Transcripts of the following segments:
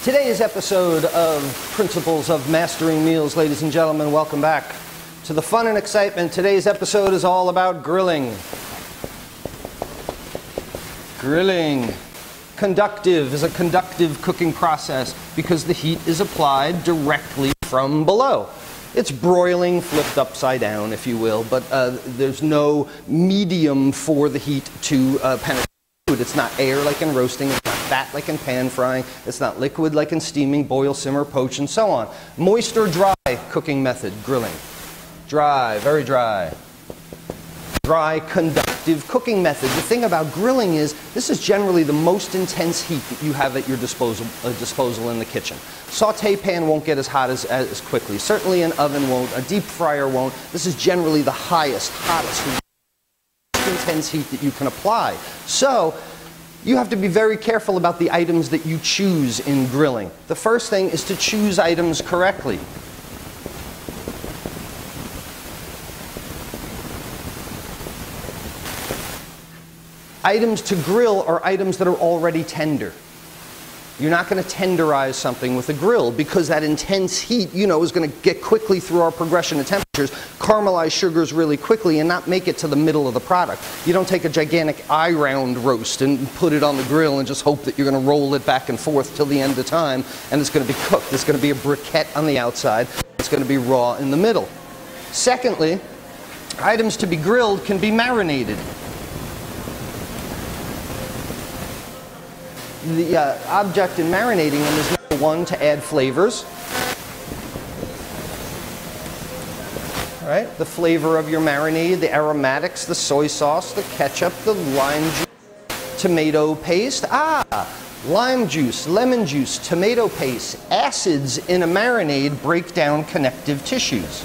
Today's episode of Principles of Mastering Meals, ladies and gentlemen, welcome back to the fun and excitement. Today's episode is all about grilling. Grilling. Conductive is a conductive cooking process because the heat is applied directly from below. It's broiling flipped upside down, if you will, but there's no medium for the heat to penetrate food. It's not air like in roasting, it's not fat like in pan frying, it's not liquid like in steaming, boil, simmer, poach, and so on. Moist or dry cooking method, grilling. Dry, very dry. Dry, conductive cooking method. The thing about grilling is this is generally the most intense heat that you have at your disposal in the kitchen. Saute pan won't get as hot as quickly. Certainly an oven won't. A deep fryer won't. This is generally the highest, hottest, most intense heat that you can apply. So you have to be very careful about the items that you choose in grilling. The first thing is to choose items correctly. Items to grill are items that are already tender. You're not going to tenderize something with a grill because that intense heat, you know, is going to get quickly through our progression of temperatures, caramelize sugars really quickly and not make it to the middle of the product. You don't take a gigantic eye-round roast and put it on the grill and just hope that you're going to roll it back and forth till the end of time and it's going to be cooked. It's going to be a briquette on the outside. It's going to be raw in the middle. Secondly, items to be grilled can be marinated. The object in marinating them is number one, to add flavors. All right, the flavor of your marinade, the aromatics, the soy sauce, the ketchup, the lime juice, tomato paste. Lime juice, lemon juice, tomato paste, acids in a marinade break down connective tissues.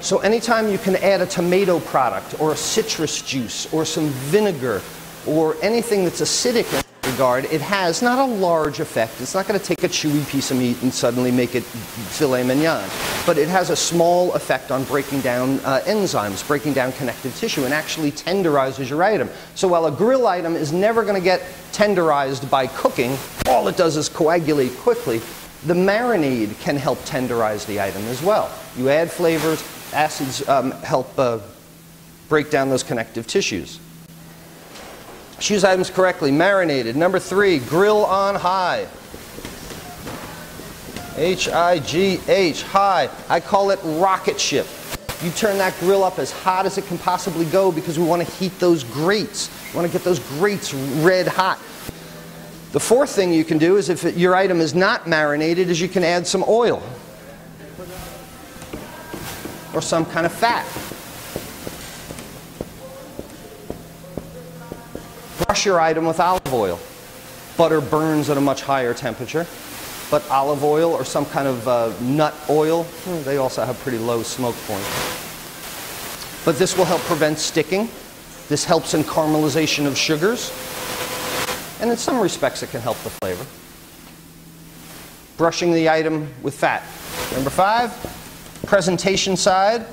So anytime you can add a tomato product or a citrus juice or some vinegar or anything that's acidic in that regard, it has not a large effect. It's not going to take a chewy piece of meat and suddenly make it filet mignon. But it has a small effect on breaking down enzymes, breaking down connective tissue, and actually tenderizes your item. So while a grill item is never going to get tenderized by cooking, all it does is coagulate quickly, the marinade can help tenderize the item as well. You add flavors, acids help break down those connective tissues. Choose items correctly. Marinated. Number three, grill on high. H-I-G-H, high. I call it rocket ship. You turn that grill up as hot as it can possibly go because we want to heat those grates. We want to get those grates red hot. The fourth thing you can do is if your item is not marinated is you can add some oil or some kind of fat. Brush your item with olive oil. Butter burns at a much higher temperature, but olive oil or some kind of nut oil, they also have pretty low smoke points. But this will help prevent sticking. This helps in caramelization of sugars. And in some respects it can help the flavor. Brushing the item with fat. Number five, presentation side.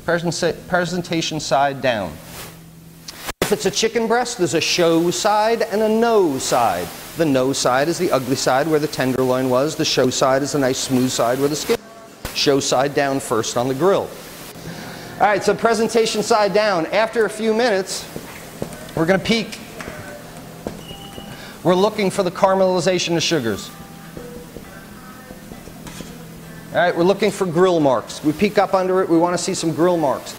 Presentation side down. If it's a chicken breast, there's a show side and a no side. The no side is the ugly side where the tenderloin was. The show side is the nice smooth side where the skin. Show side down first on the grill. All right, so presentation side down. After a few minutes, we're going to peek. We're looking for the caramelization of sugars. All right, we're looking for grill marks. We peek up under it, we want to see some grill marks.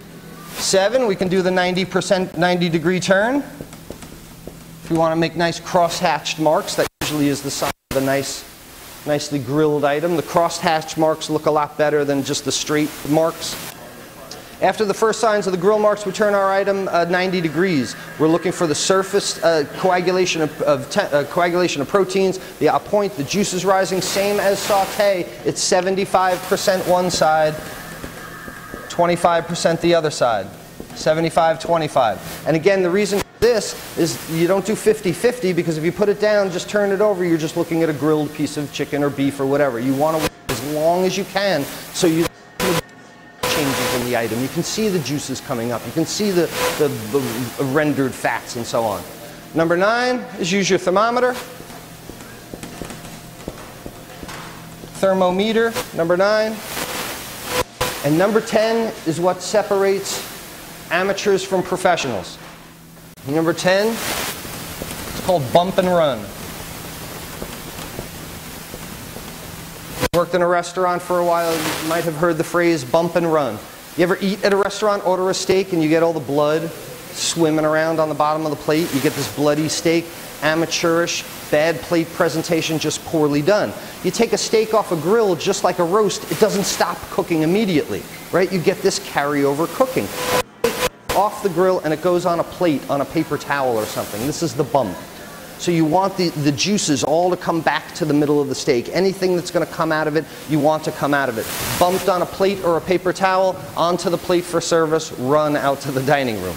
7, we can do the 90-degree turn. If you want to make nice cross-hatched marks, that usually is the sign of a nicely grilled item. The cross-hatched marks look a lot better than just the straight marks. After the first signs of the grill marks, we turn our item 90 degrees. We're looking for the surface coagulation of proteins, the point, the juices rising, same as saute. It's 75% one side, 25% the other side, 75-25. And again, the reason for this is you don't do 50-50 because if you put it down, just turn it over, you're just looking at a grilled piece of chicken or beef or whatever. You want to wait as long as you can so you don't change it. in the item. You can see the juices coming up. You can see the rendered fats and so on. Number 9 is use your thermometer. Thermometer, number 9. And number 10 is what separates amateurs from professionals. Number 10, it's called bump and run. Worked in a restaurant for a while, you might have heard the phrase bump and run. You ever eat at a restaurant, order a steak, and you get all the blood swimming around on the bottom of the plate? You get this bloody steak, amateurish, bad plate presentation, just poorly done. You take a steak off a grill just like a roast, it doesn't stop cooking immediately, right? You get this carryover cooking. Off the grill and it goes on a plate, on a paper towel or something. This is the bump. So you want the juices all to come back to the middle of the steak. Anything that's going to come out of it, you want to come out of it. Bumped on a plate or a paper towel, onto the plate for service, run out to the dining room.